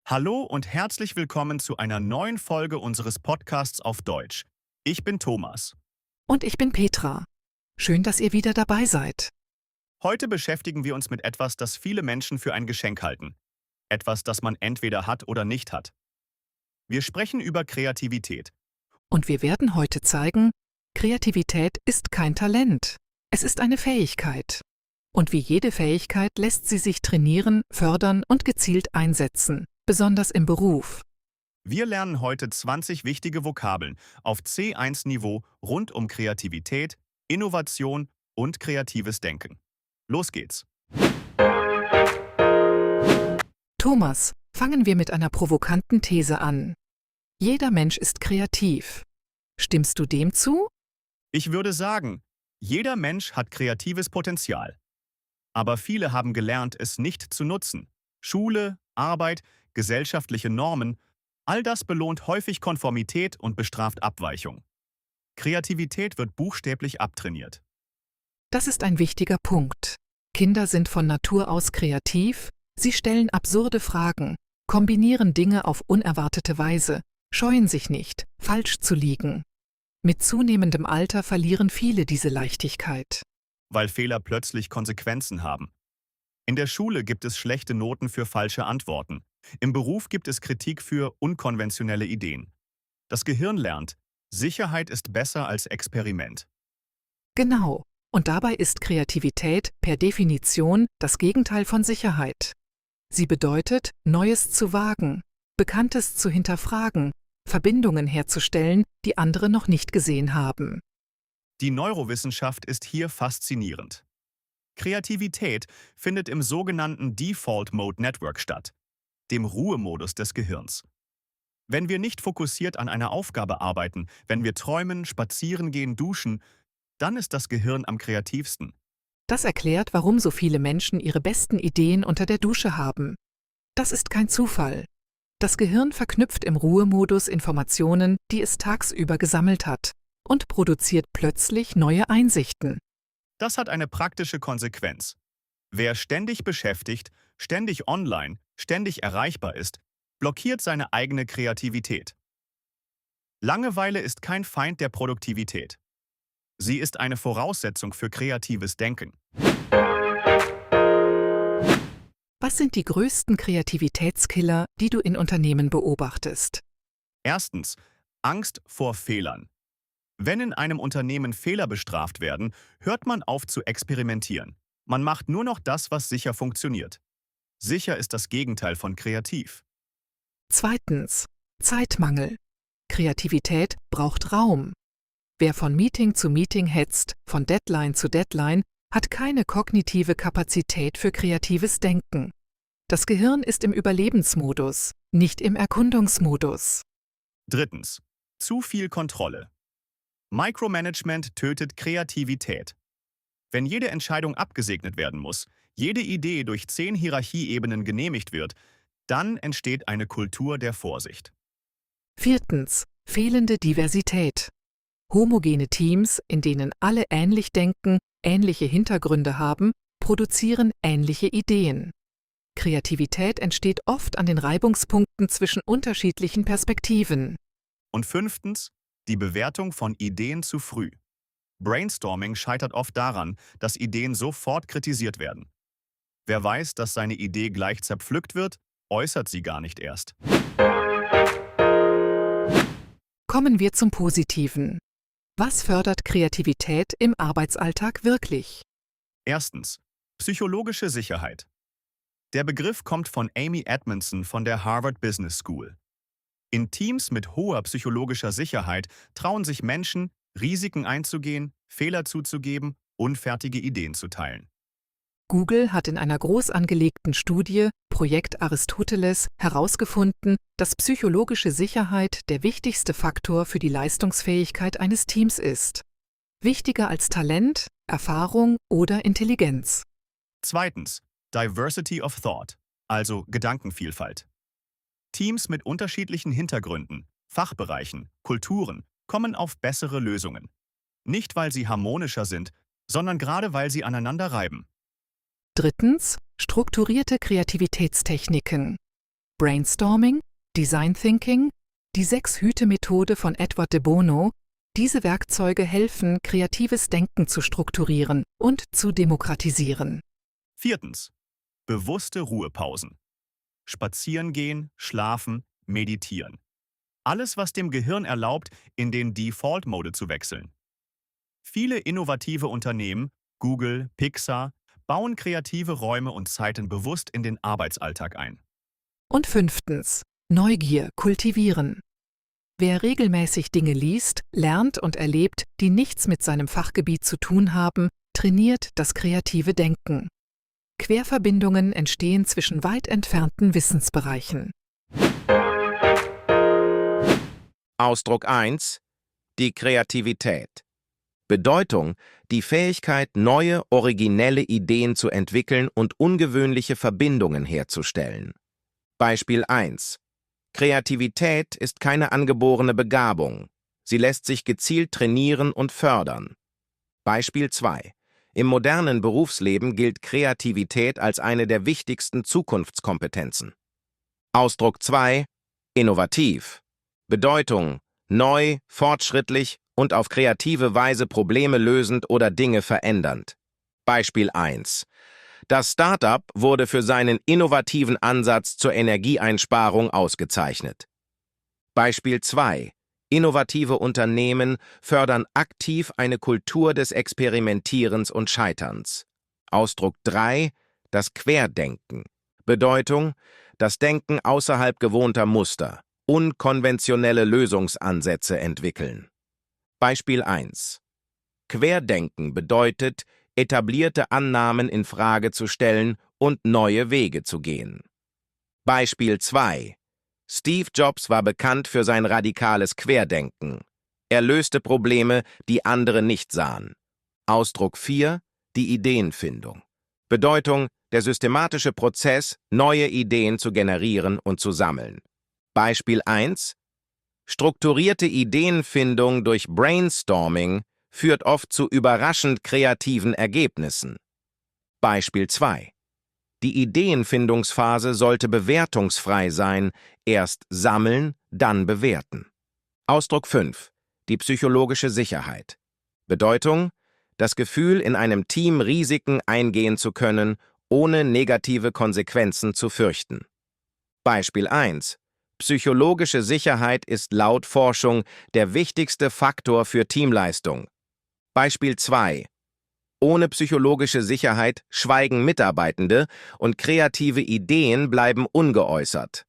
Hallo und herzlich willkommen zu einer neuen Folge unseres Podcasts auf Deutsch. Ich bin Thomas. Und ich bin Petra. Schön, dass ihr wieder dabei seid. Heute beschäftigen wir uns mit etwas, das viele Menschen für ein Geschenk halten. Etwas, das man entweder hat oder nicht hat. Wir sprechen über Kreativität. Und wir werden heute zeigen, Kreativität ist kein Talent. Es ist eine Fähigkeit. Und wie jede Fähigkeit lässt sie sich trainieren, fördern und gezielt einsetzen, besonders im Beruf. Wir lernen heute 20 wichtige Vokabeln auf C1-Niveau rund um Kreativität, Innovation und kreatives Denken. Los geht's! Thomas, fangen wir mit einer provokanten These an. Jeder Mensch ist kreativ. Stimmst du dem zu? Ich würde sagen, jeder Mensch hat kreatives Potenzial. Aber viele haben gelernt, es nicht zu nutzen. Schule, Arbeit, gesellschaftliche Normen, all das belohnt häufig Konformität und bestraft Abweichung. Kreativität wird buchstäblich abtrainiert. Das ist ein wichtiger Punkt. Kinder sind von Natur aus kreativ, sie stellen absurde Fragen, kombinieren Dinge auf unerwartete Weise, scheuen sich nicht, falsch zu liegen. Mit zunehmendem Alter verlieren viele diese Leichtigkeit. Weil Fehler plötzlich Konsequenzen haben. In der Schule gibt es schlechte Noten für falsche Antworten. Im Beruf gibt es Kritik für unkonventionelle Ideen. Das Gehirn lernt, Sicherheit ist besser als Experiment. Genau. Und dabei ist Kreativität per Definition das Gegenteil von Sicherheit. Sie bedeutet, Neues zu wagen, Bekanntes zu hinterfragen, Verbindungen herzustellen, die andere noch nicht gesehen haben. Die Neurowissenschaft ist hier faszinierend. Kreativität findet im sogenannten Default Mode Network statt, dem Ruhemodus des Gehirns. Wenn wir nicht fokussiert an einer Aufgabe arbeiten, wenn wir träumen, spazieren gehen, duschen, dann ist das Gehirn am kreativsten. Das erklärt, warum so viele Menschen ihre besten Ideen unter der Dusche haben. Das ist kein Zufall. Das Gehirn verknüpft im Ruhemodus Informationen, die es tagsüber gesammelt hat, und produziert plötzlich neue Einsichten. Das hat eine praktische Konsequenz. Wer ständig beschäftigt, ständig online, ständig erreichbar ist, blockiert seine eigene Kreativität. Langeweile ist kein Feind der Produktivität. Sie ist eine Voraussetzung für kreatives Denken. Was sind die größten Kreativitätskiller, die du in Unternehmen beobachtest? Erstens, Angst vor Fehlern. Wenn in einem Unternehmen Fehler bestraft werden, hört man auf zu experimentieren. Man macht nur noch das, was sicher funktioniert. Sicher ist das Gegenteil von kreativ. Zweitens, Zeitmangel. Kreativität braucht Raum. Wer von Meeting zu Meeting hetzt, von Deadline zu Deadline, hat keine kognitive Kapazität für kreatives Denken. Das Gehirn ist im Überlebensmodus, nicht im Erkundungsmodus. Drittens, zu viel Kontrolle. Micromanagement tötet Kreativität. Wenn jede Entscheidung abgesegnet werden muss, jede Idee durch 10 Hierarchieebenen genehmigt wird, dann entsteht eine Kultur der Vorsicht. Viertens, fehlende Diversität. Homogene Teams, in denen alle ähnlich denken, ähnliche Hintergründe haben, produzieren ähnliche Ideen. Kreativität entsteht oft an den Reibungspunkten zwischen unterschiedlichen Perspektiven. Und fünftens, die Bewertung von Ideen zu früh. Brainstorming scheitert oft daran, dass Ideen sofort kritisiert werden. Wer weiß, dass seine Idee gleich zerpflückt wird, äußert sie gar nicht erst. Kommen wir zum Positiven. Was fördert Kreativität im Arbeitsalltag wirklich? Erstens, psychologische Sicherheit. Der Begriff kommt von Amy Edmondson von der Harvard Business School. In Teams mit hoher psychologischer Sicherheit trauen sich Menschen, Risiken einzugehen, Fehler zuzugeben, unfertige Ideen zu teilen. Google hat in einer groß angelegten Studie, Projekt Aristoteles, herausgefunden, dass psychologische Sicherheit der wichtigste Faktor für die Leistungsfähigkeit eines Teams ist. Wichtiger als Talent, Erfahrung oder Intelligenz. Zweitens, Diversity of Thought, also Gedankenvielfalt. Teams mit unterschiedlichen Hintergründen, Fachbereichen, Kulturen kommen auf bessere Lösungen. Nicht, weil sie harmonischer sind, sondern gerade weil sie aneinander reiben. Drittens, strukturierte Kreativitätstechniken. Brainstorming, Design Thinking, die 6-Hüte-Methode von Edward de Bono. Diese Werkzeuge helfen, kreatives Denken zu strukturieren und zu demokratisieren. 4. Bewusste Ruhepausen. Spazieren gehen, schlafen, meditieren. Alles, was dem Gehirn erlaubt, in den Default-Mode zu wechseln. Viele innovative Unternehmen, Google, Pixar, bauen kreative Räume und Zeiten bewusst in den Arbeitsalltag ein. Und 5. Neugier kultivieren. Wer regelmäßig Dinge liest, lernt und erlebt, die nichts mit seinem Fachgebiet zu tun haben, trainiert das kreative Denken. Querverbindungen entstehen zwischen weit entfernten Wissensbereichen. Ausdruck 1. Die Kreativität. Bedeutung: die Fähigkeit, neue, originelle Ideen zu entwickeln und ungewöhnliche Verbindungen herzustellen. Beispiel 1. Kreativität ist keine angeborene Begabung. Sie lässt sich gezielt trainieren und fördern. Beispiel 2. Im modernen Berufsleben gilt Kreativität als eine der wichtigsten Zukunftskompetenzen. Ausdruck 2. Innovativ. Bedeutung: neu, fortschrittlich und auf kreative Weise Probleme lösend oder Dinge verändernd. Beispiel 1. Das Startup wurde für seinen innovativen Ansatz zur Energieeinsparung ausgezeichnet. Beispiel 2. Innovative Unternehmen fördern aktiv eine Kultur des Experimentierens und Scheiterns. Ausdruck 3. Das Querdenken. Bedeutung: das Denken außerhalb gewohnter Muster, unkonventionelle Lösungsansätze entwickeln. Beispiel 1. Querdenken bedeutet, etablierte Annahmen in Frage zu stellen und neue Wege zu gehen. Beispiel 2. Steve Jobs war bekannt für sein radikales Querdenken. Er löste Probleme, die andere nicht sahen. Ausdruck 4. Die Ideenfindung. Bedeutung: der systematische Prozess, neue Ideen zu generieren und zu sammeln. Beispiel 1. Strukturierte Ideenfindung durch Brainstorming führt oft zu überraschend kreativen Ergebnissen. Beispiel 2. Die Ideenfindungsphase sollte bewertungsfrei sein, erst sammeln, dann bewerten. Ausdruck 5. Die psychologische Sicherheit. Bedeutung: das Gefühl, in einem Team Risiken eingehen zu können, ohne negative Konsequenzen zu fürchten. Beispiel 1. Psychologische Sicherheit ist laut Forschung der wichtigste Faktor für Teamleistung. Beispiel 2. Ohne psychologische Sicherheit schweigen Mitarbeitende und kreative Ideen bleiben ungeäußert.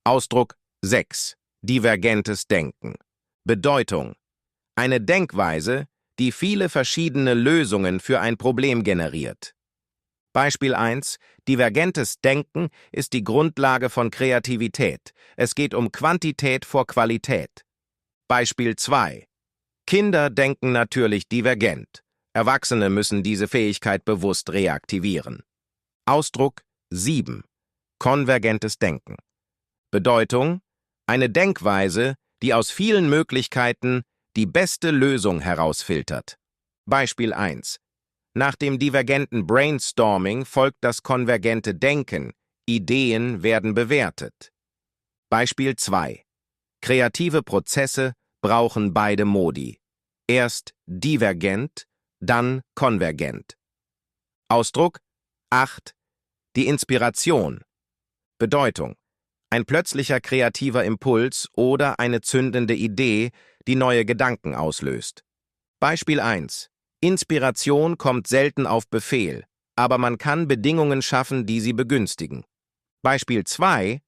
Ausdruck 6. Divergentes Denken. Bedeutung: eine Denkweise, die viele verschiedene Lösungen für ein Problem generiert. Beispiel 1. Divergentes Denken ist die Grundlage von Kreativität. Es geht um Quantität vor Qualität. Beispiel 2. Kinder denken natürlich divergent. Erwachsene müssen diese Fähigkeit bewusst reaktivieren. Ausdruck 7. Konvergentes Denken. Bedeutung: eine Denkweise, die aus vielen Möglichkeiten die beste Lösung herausfiltert. Beispiel 1. Nach dem divergenten Brainstorming folgt das konvergente Denken. Ideen werden bewertet. Beispiel 2. Kreative Prozesse brauchen beide Modi. Erst divergent, dann konvergent. Ausdruck 8. Die Inspiration. Bedeutung: ein plötzlicher kreativer Impuls oder eine zündende Idee, die neue Gedanken auslöst. Beispiel 1. Inspiration kommt selten auf Befehl, aber man kann Bedingungen schaffen, die sie begünstigen. Beispiel 2.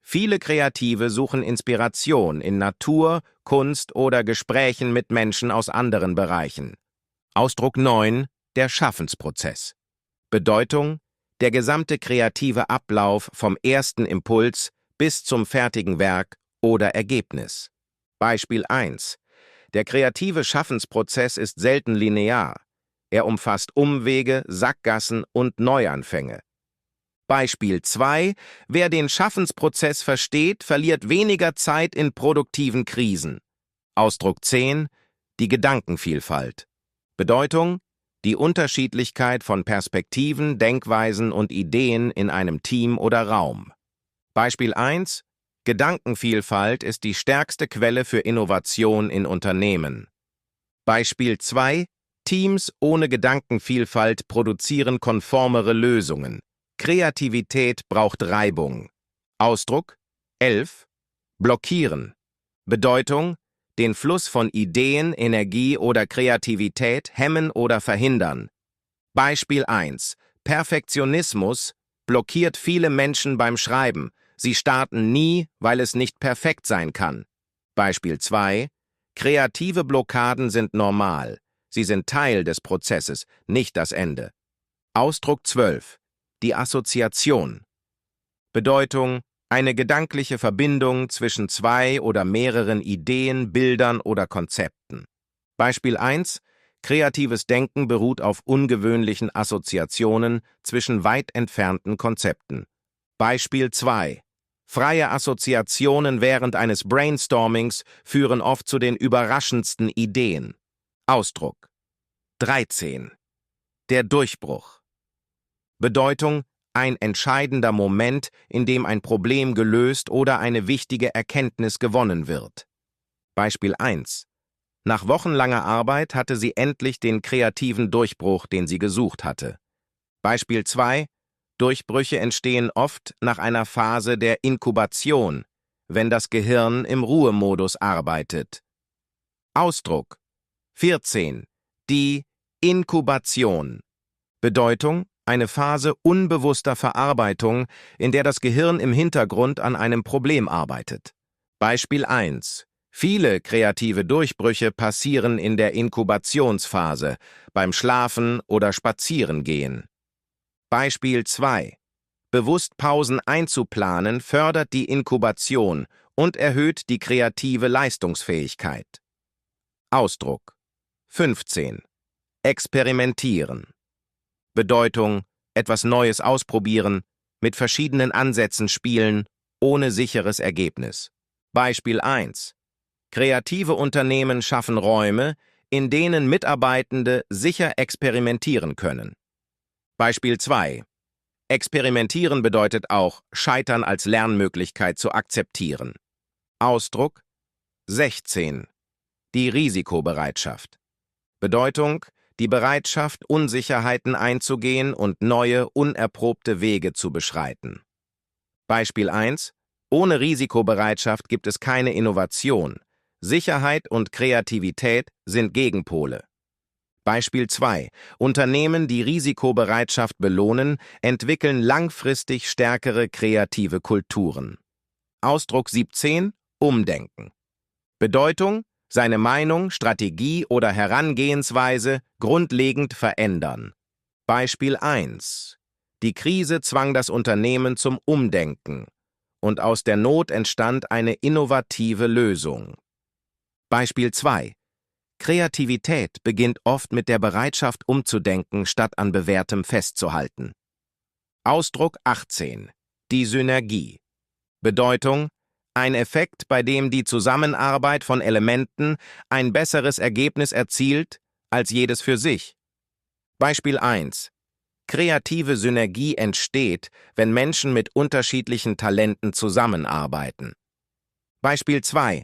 Viele Kreative suchen Inspiration in Natur, Kunst oder Gesprächen mit Menschen aus anderen Bereichen. Ausdruck 9. Der Schaffensprozess. Bedeutung: der gesamte kreative Ablauf vom ersten Impuls bis zum fertigen Werk oder Ergebnis. Beispiel 1. Der kreative Schaffensprozess ist selten linear. Er umfasst Umwege, Sackgassen und Neuanfänge. Beispiel 2. Wer den Schaffensprozess versteht, verliert weniger Zeit in produktiven Krisen. Ausdruck 10. Die Gedankenvielfalt. Bedeutung: die Unterschiedlichkeit von Perspektiven, Denkweisen und Ideen in einem Team oder Raum. Beispiel 1: Gedankenvielfalt ist die stärkste Quelle für Innovation in Unternehmen. Beispiel 2: Teams ohne Gedankenvielfalt produzieren konformere Lösungen. Kreativität braucht Reibung. Ausdruck 11: Blockieren. Bedeutung: den Fluss von Ideen, Energie oder Kreativität hemmen oder verhindern. Beispiel 1: Perfektionismus blockiert viele Menschen beim Schreiben. Sie starten nie, weil es nicht perfekt sein kann. Beispiel 2: Kreative Blockaden sind normal. Sie sind Teil des Prozesses, nicht das Ende. Ausdruck 12: Die Assoziation. Bedeutung: eine gedankliche Verbindung zwischen zwei oder mehreren Ideen, Bildern oder Konzepten. Beispiel 1: Kreatives Denken beruht auf ungewöhnlichen Assoziationen zwischen weit entfernten Konzepten. Beispiel 2: Freie Assoziationen während eines Brainstormings führen oft zu den überraschendsten Ideen. Ausdruck 13: Der Durchbruch. Bedeutung: ein entscheidender Moment, in dem ein Problem gelöst oder eine wichtige Erkenntnis gewonnen wird. Beispiel 1: Nach wochenlanger Arbeit hatte sie endlich den kreativen Durchbruch, den sie gesucht hatte. Beispiel 2: Durchbrüche entstehen oft nach einer Phase der Inkubation, wenn das Gehirn im Ruhemodus arbeitet. Ausdruck 14: Die Inkubation. Bedeutung: eine Phase unbewusster Verarbeitung, in der das Gehirn im Hintergrund an einem Problem arbeitet. Beispiel 1: Viele kreative Durchbrüche passieren in der Inkubationsphase, beim Schlafen oder Spazierengehen. Beispiel 2: Bewusst Pausen einzuplanen fördert die Inkubation und erhöht die kreative Leistungsfähigkeit. Ausdruck 15: Experimentieren. Bedeutung: etwas Neues ausprobieren, mit verschiedenen Ansätzen spielen, ohne sicheres Ergebnis. Beispiel 1: Kreative Unternehmen schaffen Räume, in denen Mitarbeitende sicher experimentieren können. Beispiel 2: Experimentieren bedeutet auch, Scheitern als Lernmöglichkeit zu akzeptieren. Ausdruck 16: Die Risikobereitschaft. Bedeutung: die Bereitschaft, Unsicherheiten einzugehen und neue, unerprobte Wege zu beschreiten. Beispiel 1: Ohne Risikobereitschaft gibt es keine Innovation. Sicherheit und Kreativität sind Gegenpole. Beispiel 2: Unternehmen, die Risikobereitschaft belohnen, entwickeln langfristig stärkere kreative Kulturen. Ausdruck 17: Umdenken. Bedeutung: seine Meinung, Strategie oder Herangehensweise grundlegend verändern. Beispiel 1: Die Krise zwang das Unternehmen zum Umdenken und aus der Not entstand eine innovative Lösung. Beispiel 2: Kreativität beginnt oft mit der Bereitschaft umzudenken, statt an Bewährtem festzuhalten. Ausdruck 18: Die Synergie. Bedeutung: ein Effekt, bei dem die Zusammenarbeit von Elementen ein besseres Ergebnis erzielt als jedes für sich. Beispiel 1: Kreative Synergie entsteht, wenn Menschen mit unterschiedlichen Talenten zusammenarbeiten. Beispiel 2: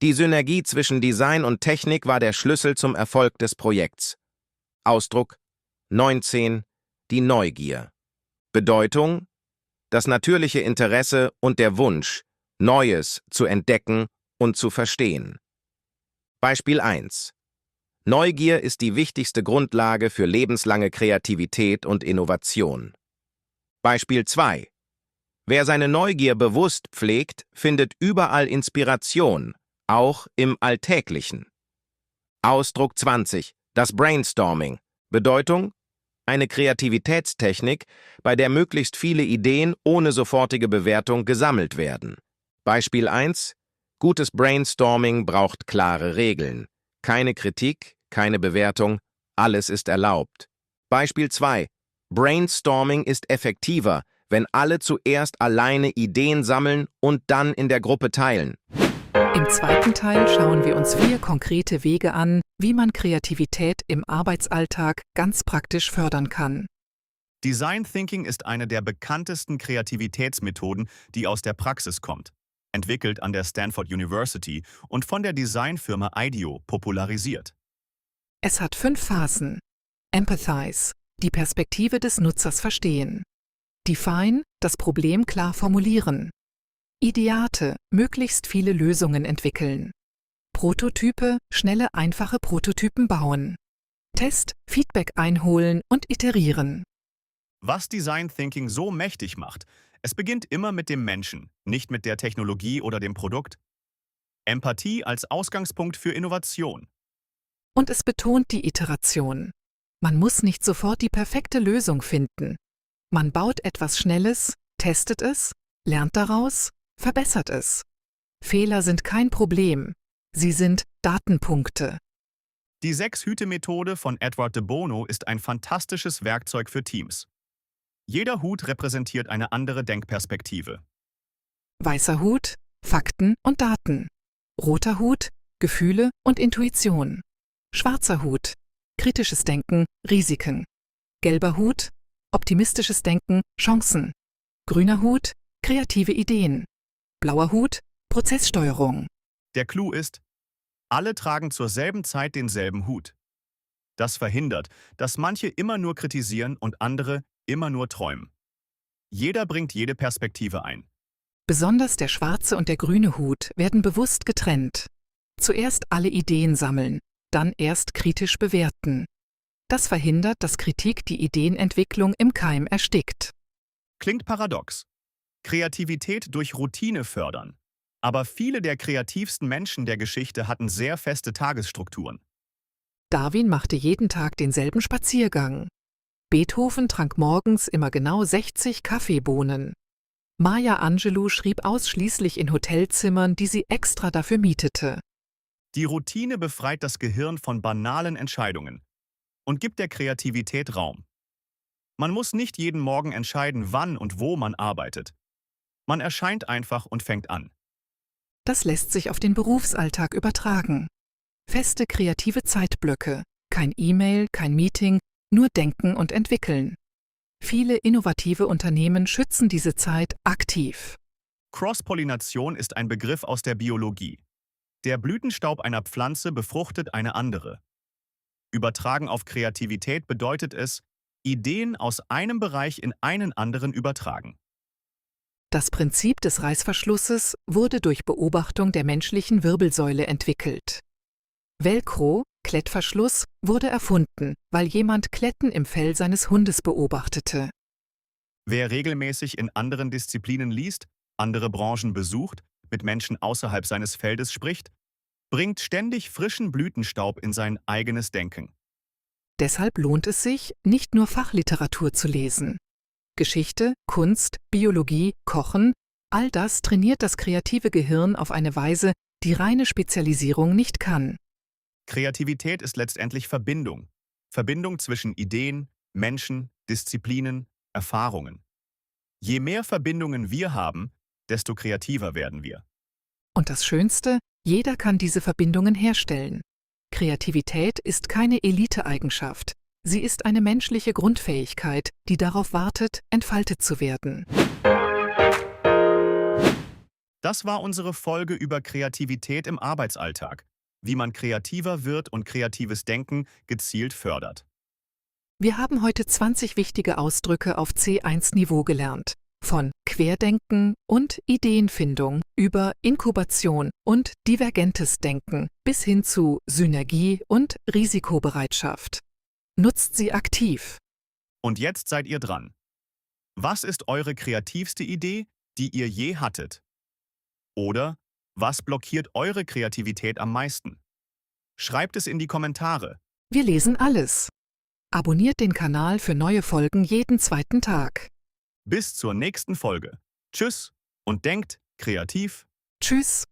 Die Synergie zwischen Design und Technik war der Schlüssel zum Erfolg des Projekts. Ausdruck 19: Die Neugier. Bedeutung: das natürliche Interesse und der Wunsch, Neues zu entdecken und zu verstehen. Beispiel 1: Neugier ist die wichtigste Grundlage für lebenslange Kreativität und Innovation. Beispiel 2: Wer seine Neugier bewusst pflegt, findet überall Inspiration, auch im Alltäglichen. Ausdruck 20: Das Brainstorming. Bedeutung: eine Kreativitätstechnik, bei der möglichst viele Ideen ohne sofortige Bewertung gesammelt werden. Beispiel 1: Gutes Brainstorming braucht klare Regeln. Keine Kritik, keine Bewertung, alles ist erlaubt. Beispiel 2: Brainstorming ist effektiver, wenn alle zuerst alleine Ideen sammeln und dann in der Gruppe teilen. Im zweiten Teil schauen wir uns 4 konkrete Wege an, wie man Kreativität im Arbeitsalltag ganz praktisch fördern kann. Design Thinking ist eine der bekanntesten Kreativitätsmethoden, die aus der Praxis kommt. Entwickelt an der Stanford University und von der Designfirma IDEO popularisiert. Es hat 5 Phasen. Empathize, die Perspektive des Nutzers verstehen. Define, das Problem klar formulieren. Ideate, möglichst viele Lösungen entwickeln. Prototype, schnelle, einfache Prototypen bauen. Test, Feedback einholen und iterieren. Was Design Thinking so mächtig macht, es beginnt immer mit dem Menschen, nicht mit der Technologie oder dem Produkt. Empathie als Ausgangspunkt für Innovation. Und es betont die Iteration. Man muss nicht sofort die perfekte Lösung finden. Man baut etwas Schnelles, testet es, lernt daraus, verbessert es. Fehler sind kein Problem. Sie sind Datenpunkte. Die 6-Hüte-Methode von Edward de Bono ist ein fantastisches Werkzeug für Teams. Jeder Hut repräsentiert eine andere Denkperspektive. Weißer Hut, Fakten und Daten. Roter Hut, Gefühle und Intuition. Schwarzer Hut, kritisches Denken, Risiken. Gelber Hut, optimistisches Denken, Chancen. Grüner Hut, kreative Ideen. Blauer Hut, Prozesssteuerung. Der Clou ist, alle tragen zur selben Zeit denselben Hut. Das verhindert, dass manche immer nur kritisieren und andere immer nur träumen. Jeder bringt jede Perspektive ein. Besonders der schwarze und der grüne Hut werden bewusst getrennt. Zuerst alle Ideen sammeln, dann erst kritisch bewerten. Das verhindert, dass Kritik die Ideenentwicklung im Keim erstickt. Klingt paradox. Kreativität durch Routine fördern. Aber viele der kreativsten Menschen der Geschichte hatten sehr feste Tagesstrukturen. Darwin machte jeden Tag denselben Spaziergang. Beethoven trank morgens immer genau 60 Kaffeebohnen. Maya Angelou schrieb ausschließlich in Hotelzimmern, die sie extra dafür mietete. Die Routine befreit das Gehirn von banalen Entscheidungen und gibt der Kreativität Raum. Man muss nicht jeden Morgen entscheiden, wann und wo man arbeitet. Man erscheint einfach und fängt an. Das lässt sich auf den Berufsalltag übertragen. Feste kreative Zeitblöcke, kein E-Mail, kein Meeting, nur denken und entwickeln. Viele innovative Unternehmen schützen diese Zeit aktiv. Cross-Pollination ist ein Begriff aus der Biologie. Der Blütenstaub einer Pflanze befruchtet eine andere. Übertragen auf Kreativität bedeutet es, Ideen aus einem Bereich in einen anderen übertragen. Das Prinzip des Reißverschlusses wurde durch Beobachtung der menschlichen Wirbelsäule entwickelt. Velcro, Klettverschluss, wurde erfunden, weil jemand Kletten im Fell seines Hundes beobachtete. Wer regelmäßig in anderen Disziplinen liest, andere Branchen besucht, mit Menschen außerhalb seines Feldes spricht, bringt ständig frischen Blütenstaub in sein eigenes Denken. Deshalb lohnt es sich, nicht nur Fachliteratur zu lesen. Geschichte, Kunst, Biologie, Kochen, all das trainiert das kreative Gehirn auf eine Weise, die reine Spezialisierung nicht kann. Kreativität ist letztendlich Verbindung. Verbindung zwischen Ideen, Menschen, Disziplinen, Erfahrungen. Je mehr Verbindungen wir haben, desto kreativer werden wir. Und das Schönste, jeder kann diese Verbindungen herstellen. Kreativität ist keine Eliteeigenschaft. Sie ist eine menschliche Grundfähigkeit, die darauf wartet, entfaltet zu werden. Das war unsere Folge über Kreativität im Arbeitsalltag, wie man kreativer wird und kreatives Denken gezielt fördert. Wir haben heute 20 wichtige Ausdrücke auf C1-Niveau gelernt. Von Querdenken und Ideenfindung über Inkubation und divergentes Denken bis hin zu Synergie und Risikobereitschaft. Nutzt sie aktiv. Und jetzt seid ihr dran. Was ist eure kreativste Idee, die ihr je hattet? Oder was blockiert eure Kreativität am meisten? Schreibt es in die Kommentare. Wir lesen alles. Abonniert den Kanal für neue Folgen jeden 2. Tag. Bis zur nächsten Folge. Tschüss und denkt kreativ. Tschüss.